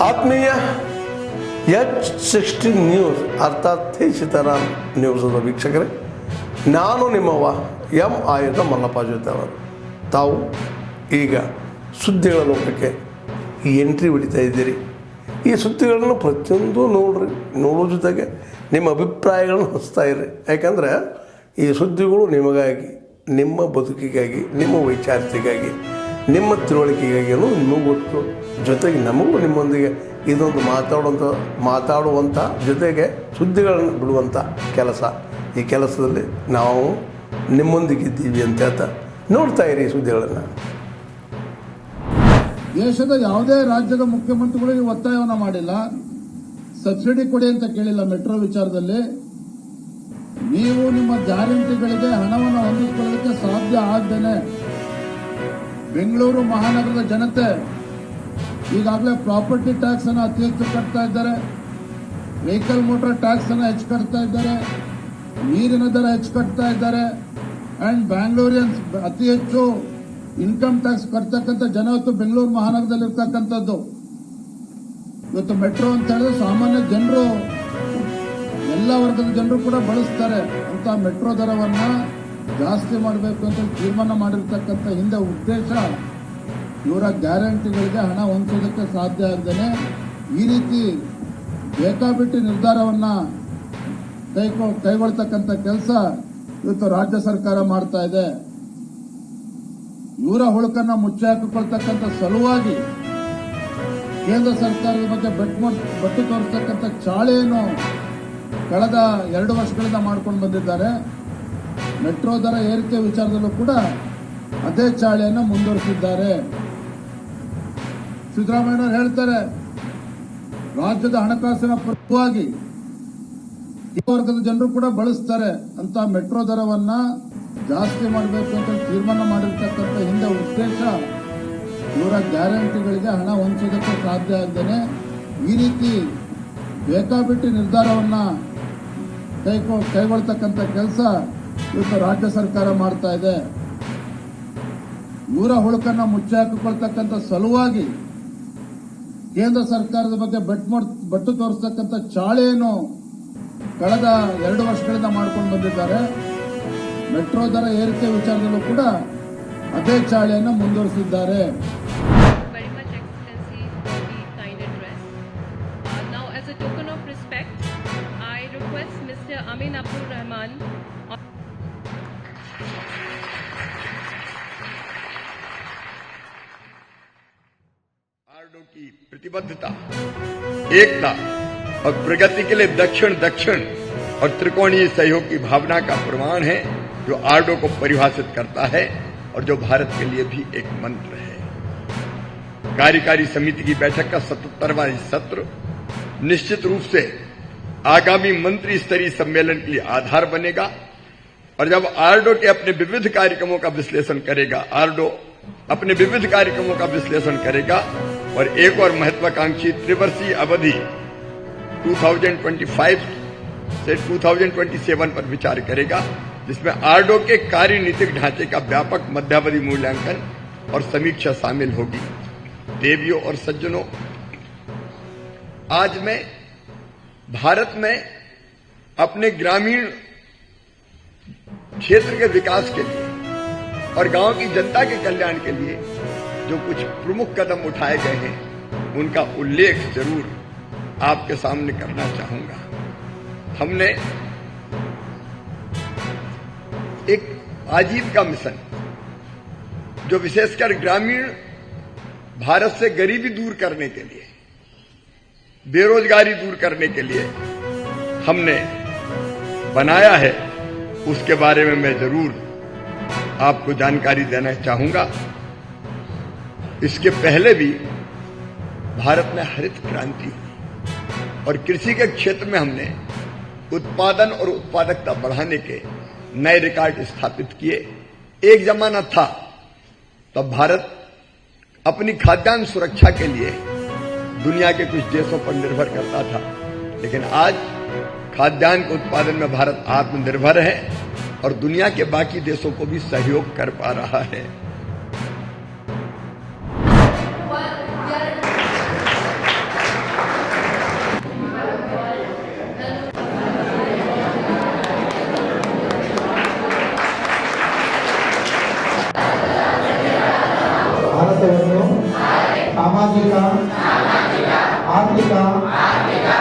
ಆತ್ಮೀಯ H16 news ಅರ್ಥಾತ್ ಸೀತಾರಾಮ್ ನ್ಯೂಸದ ವೀಕ್ಷಕರೇ, ನಾನು ನಿಮ್ಮವ ಎಂ ಆಯುಧ ಮಲ್ಲಪ್ಪ ಜೊತೆ ಅವರು. ತಾವು ಈಗ ಸುದ್ದಿಗಳ ಲೋಕಕ್ಕೆ ಎಂಟ್ರಿ ಹೊಡಿತಾ ಇದ್ದೀರಿ. ಈ ಸುದ್ದಿಗಳನ್ನು ಪ್ರತಿಯೊಂದು ನೋಡೋ ಜೊತೆಗೆ ನಿಮ್ಮ ಅಭಿಪ್ರಾಯಗಳನ್ನು ಹಂಚ್ತಾ ಇರ್ರಿ. ಯಾಕಂದರೆ ಈ ಸುದ್ದಿಗಳು ನಿಮಗಾಗಿ, ನಿಮ್ಮ ಬದುಕಿಗಾಗಿ, ನಿಮ್ಮ ವೈಚಾರಿಕೆಗಾಗಿ, ನಿಮ್ಮ ತಿಳುವಳಿಕೆಗಾಗಿಯೂ ನಿಮಗೂ ಗೊತ್ತು. ಜೊತೆಗೆ ನಮಗೂ ನಿಮ್ಮೊಂದಿಗೆ ಇದೊಂದು ಮಾತಾಡುವಂಥ ಜೊತೆಗೆ ಸುದ್ದಿಗಳನ್ನು ಬಿಡುವಂಥ ಕೆಲಸ. ಈ ಕೆಲಸದಲ್ಲಿ ನಾವು ನಿಮ್ಮೊಂದಿಗಿದ್ದೀವಿ ಅಂತ ಹೇಳ್ತಾ ನೋಡ್ತಾ ಇರಿ ಸುದ್ದಿಗಳನ್ನು. ದೇಶದ ಯಾವುದೇ ರಾಜ್ಯದ ಮುಖ್ಯಮಂತ್ರಿಗಳಿಗೆ ಒತ್ತಾಯವನ್ನು ಮಾಡಿಲ್ಲ, ಸಬ್ಸಿಡಿ ಕೊಡಿ ಅಂತ ಕೇಳಿಲ್ಲ. ಮೆಟ್ರೋ ವಿಚಾರದಲ್ಲಿ ನೀವು ನಿಮ್ಮ ಗ್ಯಾರಂಟಿಗಳಿಗೆ ಹಣವನ್ನು ಹೊಂದಿಸಿಕೊಳ್ಳಲಿಕ್ಕೆ ಸಾಧ್ಯ ಆಗದೇನೆ ಬೆಂಗಳೂರು ಮಹಾನಗರದ ಜನತೆ ಈಗಾಗಲೇ ಪ್ರಾಪರ್ಟಿ ಟ್ಯಾಕ್ಸ್ ಅನ್ನು ಅತಿ ಹೆಚ್ಚು ಕಟ್ತಾ ಇದ್ದಾರೆ, ವೆಹಿಕಲ್ ಮೋಟಾರ್ ಟ್ಯಾಕ್ಸ್ ಅನ್ನು ಹೆಚ್ಚು ಕಟ್ತಾ ಇದ್ದಾರೆ, ನೀರಿನ ದರ ಹೆಚ್ಚು ಕಟ್ತಾ ಇದ್ದಾರೆ. ಅಂಡ್ ಬ್ಯಾಂಗ್ಳೂರಿಯನ್ಸ್ ಅತಿ ಹೆಚ್ಚು ಇನ್ಕಮ್ ಟ್ಯಾಕ್ಸ್ ಕಟ್ತಕ್ಕಂಥ ಜನ ಇವತ್ತು ಬೆಂಗಳೂರು ಮಹಾನಗರದಲ್ಲಿ ಇರ್ತಕ್ಕಂಥದ್ದು. ಇವತ್ತು ಮೆಟ್ರೋ ಅಂತ ಹೇಳಿದ್ರೆ ಸಾಮಾನ್ಯ ಜನರು, ಎಲ್ಲ ವರ್ಗದ ಜನರು ಕೂಡ ಬಳಸ್ತಾರೆ ಅಂತ ಮೆಟ್ರೋ ದರವನ್ನ ಜಾಸ್ತಿ ಮಾಡಬೇಕು ಅಂತ ತೀರ್ಮಾನ ಮಾಡಿರ್ತಕ್ಕಂಥ ಹಿಂದೆ ಉದ್ದೇಶ ಇವರ ಗ್ಯಾರಂಟಿಗಳಿಗೆ ಹಣ ಹೊಂದಿಸೋದಕ್ಕೆ ಸಾಧ್ಯ ಆಗದೇನೆ ಈ ರೀತಿ ಬೇಕಾಬಿಟ್ಟಿ ನಿರ್ಧಾರವನ್ನ ಕೈಗೊಳ್ತಕ್ಕಂಥ ಕೆಲಸ ಇವತ್ತು ರಾಜ್ಯ ಸರ್ಕಾರ ಮಾಡ್ತಾ ಇದೆ. ಇವರ ಹುಳುಕನ್ನ ಮುಚ್ಚಿ ಹಾಕಿಕೊಳ್ತಕ್ಕಂಥ ಸಲುವಾಗಿ ಕೇಂದ್ರ ಸರ್ಕಾರದ ಬಗ್ಗೆ ಬಟ್ಟು ತೋರಿಸ್ತಕ್ಕಂಥ ಚಾಳೆಯನ್ನು ಕಳೆದ 2 ವರ್ಷಗಳಿಂದ ಮಾಡ್ಕೊಂಡು ಬಂದಿದ್ದಾರೆ. ಮೆಟ್ರೋ ದರ ಏರಿಕೆ ವಿಚಾರದಲ್ಲೂ ಕೂಡ ಅದೇ ಚಾಳೆಯನ್ನು ಮುಂದುವರಿಸಿದ್ದಾರೆ. ಸಿದ್ದರಾಮಯ್ಯನವರು ಹೇಳ್ತಾರೆ, ರಾಜ್ಯದ ಹಣಕಾಸಿನ ಪರವಾಗಿ ಈ ವರ್ಗದ ಜನರು ಕೂಡ ಬಳಸ್ತಾರೆ ಅಂತ ಮೆಟ್ರೋ ದರವನ್ನ ಜಾಸ್ತಿ ಮಾಡಬೇಕು ಅಂತ ತೀರ್ಮಾನ ಮಾಡಿರ್ತಕ್ಕಂಥ ಹಿಂದೆ ಉದ್ದೇಶ ಇವರ ಗ್ಯಾರಂಟಿಗಳಿಗೆ ಹಣ ಹೊಂದಿಸೋದಕ್ಕೆ ಸಾಧ್ಯ ಆಗದೇನೆ ಈ ರೀತಿ ಬೇಕಾಬಿಟ್ಟಿ ನಿರ್ಧಾರವನ್ನ ಕೈಗೊಳ್ತಕ್ಕಂಥ ಕೆಲಸ ಇವತ್ತು ರಾಜ್ಯ ಸರ್ಕಾರ ಮಾಡ್ತಾ ಇದೆ. ಇವರ ಹುಳುಕನ್ನ ಮುಚ್ಚಿ ಹಾಕಿಕೊಳ್ತಕ್ಕಂಥ ಸಲುವಾಗಿ ಕೇಂದ್ರ ಸರ್ಕಾರದ ಬಗ್ಗೆ ಬಟ್ಟು ತೋರಿಸ್ತಕ್ಕಂಥ ಚಾಳೆಯನ್ನು ಕಳೆದ 2 ವರ್ಷಗಳಿಂದ ಮಾಡ್ಕೊಂಡು ಬಂದಿದ್ದಾರೆ. ಮೆಟ್ರೋ ದರ ಏರಿಕೆ ವಿಚಾರದಲ್ಲೂ ಕೂಡ ಅದೇ ಚಾಳೆಯನ್ನು ಮುಂದುವರಿಸಿದ್ದಾರೆ. Amin Abdul Rahman आरडो की प्रतिबद्धता, एकता और प्रगति के लिए दक्षिण और त्रिकोणीय सहयोग की भावना का प्रमाण है, जो आरडो को परिभाषित करता है और जो भारत के लिए भी एक मंत्र है. कार्यकारी समिति की बैठक का 77वां सत्र निश्चित रूप से आगामी मंत्री स्तरीय सम्मेलन के लिए आधार बनेगा. और जब आरडो के अपने विविध कार्यक्रमों का विश्लेषण करेगा और एक और महत्वाकांक्षी त्रिवर्षीय अवधि 2025 से 2027 पर विचार करेगा, जिसमें आरडो के कार्यनीतिक ढांचे का व्यापक मध्यावधि मूल्यांकन और समीक्षा शामिल होगी. देवियों और सज्जनों, आज मैं भारत में अपने ग्रामीण क्षेत्र के विकास के लिए और गांव की जनता के कल्याण के लिए जो कुछ प्रमुख कदम उठाए गए हैं, उनका उल्लेख जरूर आपके सामने करना चाहूंगा. हमने एक आजीविका मिशन, जो विशेषकर ग्रामीण भारत से गरीबी दूर करने के लिए, बेरोजगारी दूर करने के लिए हमने बनाया है, उसके बारे में मैं जरूर आपको जानकारी देना चाहूंगा. इसके पहले भी भारत में हरित क्रांति हुई और कृषि के क्षेत्र में हमने उत्पादन और उत्पादकता बढ़ाने के नए रिकॉर्ड स्थापित किए. एक जमाना था तब भारत अपनी खाद्यान्न सुरक्षा के लिए दुनिया के कुछ देशों पर निर्भर करता था, लेकिन आज खाद्यान्न के उत्पादन में भारत आत्मनिर्भर है और दुनिया के बाकी देशों को भी सहयोग कर पा रहा है. ಸಾಮಾಜಿಕ ಆರ್ಥಿಕ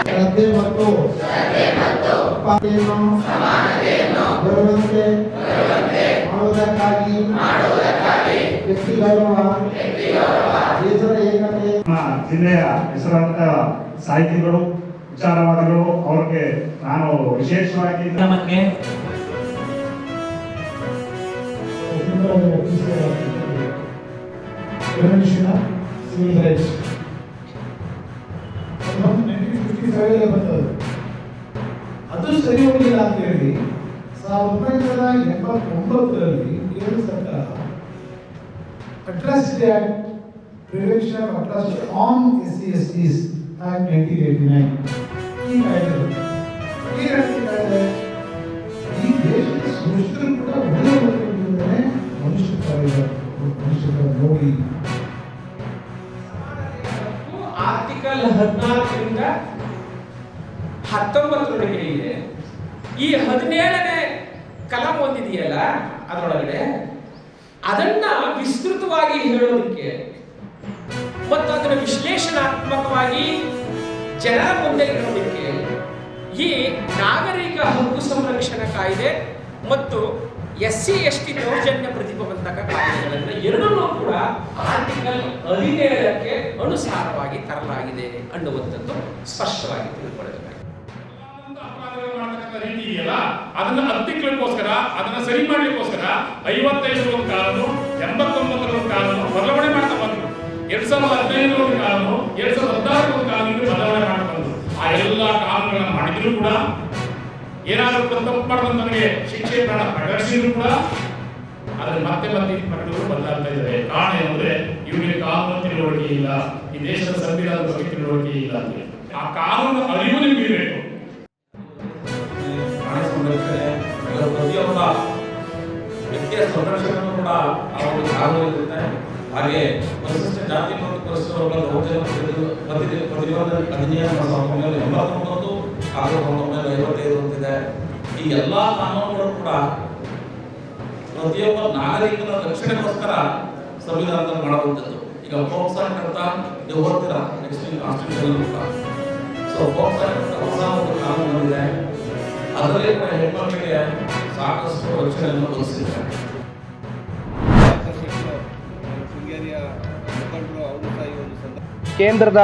ಶ್ರದ್ಧೆ ಮತ್ತು ಸಮಾನತೆಯನ್ನು ಬರುವಂತೆ ಮಾಡುವುದಕ್ಕಾಗಿ ವ್ಯಕ್ತಿ ಗೌರವ ದೇಶದ ಏಕತೆ ಜಿಲ್ಲೆಯ ಹೆಸರಾಂತ ಸಾಹಿತಿಗಳು ವಿಚಾರವಾದಿಗಳು ಅವ್ರಿಗೆ ನಾನು ವಿಶೇಷವಾಗಿ ನಮಗೆ ಸಿವಿಲ್ ರೈಟ್ಸ್ ಅದು ಸರಿ ಹೋಗಿಲ್ಲ ಅಂತ ಹೇಳಿ 1989ರಲ್ಲಿ ಕೇಂದ್ರ ಸರ್ಕಾರ atrocity act prevention of atrocity on SC/STs act 1989 ಈ ಕಾಯ್ದೆ ಈ ದೇಶದ ಸೃಷ್ಟರು ಕೂಡ ಉಳಿದುಕೊಂಡಿದ್ದಾರೆ ಮನುಷ್ಯ ನೋಡಿ ಆರ್ಟಿಕಲ್ 14ರಿಂದ 19ರವರೆಗೆ ಇದೆ. ಈ 17ನೇ ಕಲಂ ಒಂದಿದೆಯಲ್ಲ ಅದರೊಳಗಡೆ ಅದನ್ನ ವಿಸ್ತೃತವಾಗಿ ಹೇಳೋದಕ್ಕೆ ಮತ್ತು ಅದನ್ನು ವಿಶ್ಲೇಷಣಾತ್ಮಕವಾಗಿ ಜನರ ಮುಂದೆ ಇಡೋದಕ್ಕೆ ಈ ನಾಗರಿಕ ಹಕ್ಕು ಸಂರಕ್ಷಣಾ ಕಾಯ್ದೆ ಮತ್ತು SC/ST ದೌರ್ಜನ್ಯ ಪ್ರತಿಬಂಧಕ ಕಾಯ್ದೆಗಳನ್ನು ಎರಡನ್ನೂ ಕೂಡ ಆರ್ಟಿಕಲ್ 17ಕ್ಕೆ ಅನುಸಾರವಾಗಿ ತರಲಾಗಿದೆ ಅನ್ನುವಂಥದ್ದು ಸ್ಪಷ್ಟವಾಗಿ ತಿಳ್ಕೊಳ್ಳಬೇಕಾಗಿದೆ. ರೀತಿ ಇದೆಯಲ್ಲ ಅದನ್ನ ಹತ್ತಿಕ್ಕೋಸ್ಕರ ಅದನ್ನ ಸರಿ ಮಾಡ್ಲಿಕ್ಕೋಸ್ಕರ 55 ಕಾನೂನು 89 ಕಾನೂನು ಬದಲಾವಣೆ ಮಾಡ್ತಾ ಬಂದ್ರು. 2015 ಕಾನೂನು 2016 ಕಾನೂನು ಬದಲಾವಣೆ ಮಾಡ್ತಾ ಬಂದ್ರು. ಆ ಎಲ್ಲ ಕಾನೂನುಗಳನ್ನ ಮಾಡಿದ್ರು ಕೂಡ ಏನಾದರೂ ತಪ್ಪು ಮಾಡಿದಂತವನಿಗೆ ಶಿಕ್ಷೆ ಪ್ರಕಟಿಸಿದ್ರು ಕೂಡ ಆದ್ರೆ ಮತ್ತೆ ಪ್ರಕಟಣೆಗಳು ಬದಲಾಗ್ತಾ ಇದ್ದಾರೆ. ಕಾರಣ ಏನಂದ್ರೆ ಇವರಿಗೆ ಕಾನೂನು ತಿಳುವಳಿಕೆ ಇಲ್ಲ, ಈ ದೇಶದ ಸಂವಿಧಾನದ ಬಗ್ಗೆ ತಿಳುವಳಿಕೆ ಇಲ್ಲ ಅಂತ. ಆ ಕಾನೂನು ಅರಿವು ನಿಮ್ಗೆ ಇರಬೇಕು. ಪ್ರತಿಯೊಬ್ಬ ವ್ಯಕ್ತಿಯ ಸಂರಕ್ಷಣೆಯನ್ನು ಕೂಡ ಆ ಒಂದು ಕಾನೂನು ಇರುತ್ತೆ. ಹಾಗೆ ಪರಿಶಿಷ್ಟ ಜಾತಿ ಮತ್ತು ಪರಿಶಿಷ್ಟರ ಪ್ರತಿಬಂಧಕ ಅಧಿನಿಯಮ 1989 ಹಾಗೂ 1955 ಅಂತಿದೆ. ಈ ಎಲ್ಲ ಕಾನೂನುಗಳು ಕೂಡ ಪ್ರತಿಯೊಬ್ಬ ನಾಗರಿಕನ ರಕ್ಷಣೆಗೋಸ್ಕರ ಸಂವಿಧಾನದಲ್ಲಿ ಮಾಡುವಂಥದ್ದು. ಈಗ ಫೋಕ್ಸ್ ಆಕ್ಟ್ ಅಂತ ನೀವು ಓದ್ತೀರಾ ನೆಕ್ಸ್ಟ್ ಕಾನ್ಸ್ಟಿಟ್ಯೂಷನ್ ಕೂಡ. ಸೊ ಫೋಕ್ಸ್ ಆಕ್ಟ್ ಅಂತ ಹೊಸ ಒಂದು ಕಾನೂನು ಬಂದಿದೆ. ಅದರಲ್ಲಿ ಕೂಡ ಹೆಣ್ಮಕ್ಳಿಗೆ ಸಾಕಷ್ಟು ರಕ್ಷಣೆಯನ್ನು ಒದಗಿಸಿದ್ದಾರೆ. ಕೇಂದ್ರದ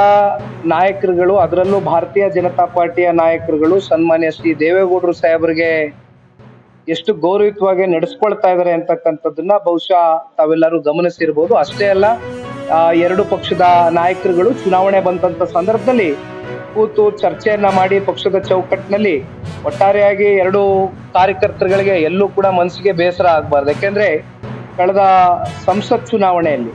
ನಾಯಕರುಗಳು, ಅದರಲ್ಲೂ ಭಾರತೀಯ ಜನತಾ ಪಾರ್ಟಿಯ ನಾಯಕರುಗಳು ಸನ್ಮಾನ್ಯ ಶ್ರೀ ದೇವೇಗೌಡರು ಸಾಹೇಬರಿಗೆ ಎಷ್ಟು ಗೌರವಯುತವಾಗಿ ನಡೆಸ್ಕೊಳ್ತಾ ಇದ್ದಾರೆ ಅಂತಕ್ಕಂಥದ್ದನ್ನ ಬಹುಶಃ ತಾವೆಲ್ಲರೂ ಗಮನಿಸಿರ್ಬೋದು. ಅಷ್ಟೇ ಅಲ್ಲ, ಎರಡು ಪಕ್ಷದ ನಾಯಕರುಗಳು ಚುನಾವಣೆ ಬಂದಂತ ಸಂದರ್ಭದಲ್ಲಿ ಕೂತು ಚರ್ಚೆಯನ್ನ ಮಾಡಿ ಪಕ್ಷದ ಚೌಕಟ್ಟಿನಲ್ಲಿ ಒಟ್ಟಾರೆಯಾಗಿ ಎರಡು ಕಾರ್ಯಕರ್ತರುಗಳಿಗೆ ಎಲ್ಲೂ ಕೂಡ ಮನಸ್ಸಿಗೆ ಬೇಸರ ಆಗಬಾರ್ದು. ಯಾಕೆಂದ್ರೆ ಕಳೆದ ಸಂಸತ್ ಚುನಾವಣೆಯಲ್ಲಿ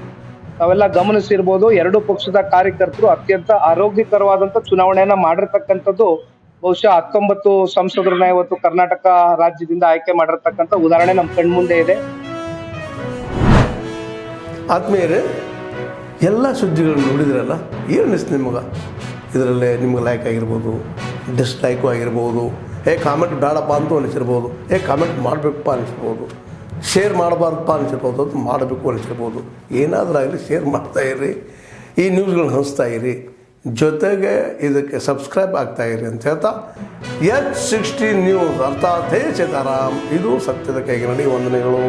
ತಾವೆಲ್ಲ ಗಮನಿಸಿರ್ಬೋದು, ಎರಡು ಪಕ್ಷದ ಕಾರ್ಯಕರ್ತರು ಅತ್ಯಂತ ಆರೋಗ್ಯಕರವಾದಂತ ಚುನಾವಣೆಯನ್ನ ಮಾಡಿರ್ತಕ್ಕಂಥದ್ದು ಬಹುಶಃ 19 ಸಂಸದರನ್ನ ಇವತ್ತು ಕರ್ನಾಟಕ ರಾಜ್ಯದಿಂದ ಆಯ್ಕೆ ಮಾಡಿರ್ತಕ್ಕಂಥ ಉದಾಹರಣೆ ನಮ್ಮ ಕಣ್ಮುಂದೆ ಇದೆ. ಆತ್ಮೀಯರೇ, ಎಲ್ಲ ಸುದ್ದಿಗಳನ್ನು ನೋಡಿದ್ರಲ್ಲ, ಏನು ಅನಿಸ್ತು ನಿಮಗೆ? ಇದರಲ್ಲೇ ನಿಮ್ಗೆ ಲೈಕ್ ಆಗಿರ್ಬೋದು, ಡಿಸ್ಲೈಕು ಆಗಿರ್ಬೋದು, ಕಾಮೆಂಟ್ ಬೇಡಪ್ಪ ಅಂತೂ ಅನಿಸಿರ್ಬೋದು, ಕಾಮೆಂಟ್ ಮಾಡಬೇಕಪ್ಪ ಅನಿಸ್ಬೋದು, ಶೇರ್ ಮಾಡಬಾರ್ದಪ್ಪ ಅನಿಸಿರ್ಬೋದು, ಅದು ಮಾಡಬೇಕು ಅನಿಸಿರ್ಬೋದು. ಏನಾದರೂ ಆಗಲಿ ಶೇರ್ ಮಾಡ್ತಾಯಿರಿ, ಈ ನ್ಯೂಸ್ಗಳನ್ನ ಹಂಚ್ತಾ ಇರಿ, ಜೊತೆಗೆ ಇದಕ್ಕೆ ಸಬ್ಸ್ಕ್ರೈಬ್ ಆಗ್ತಾಯಿರಿ ಅಂತ ಹೇಳ್ತಾ H16 ನ್ಯೂಸ್ ಅರ್ಥಾತ್ ಹೇ ಸೀತಾರಾಮ್, ಇದು ಸತ್ಯದ ಕೈಗೆ ನಡಿ. ವಂದನೆಗಳು.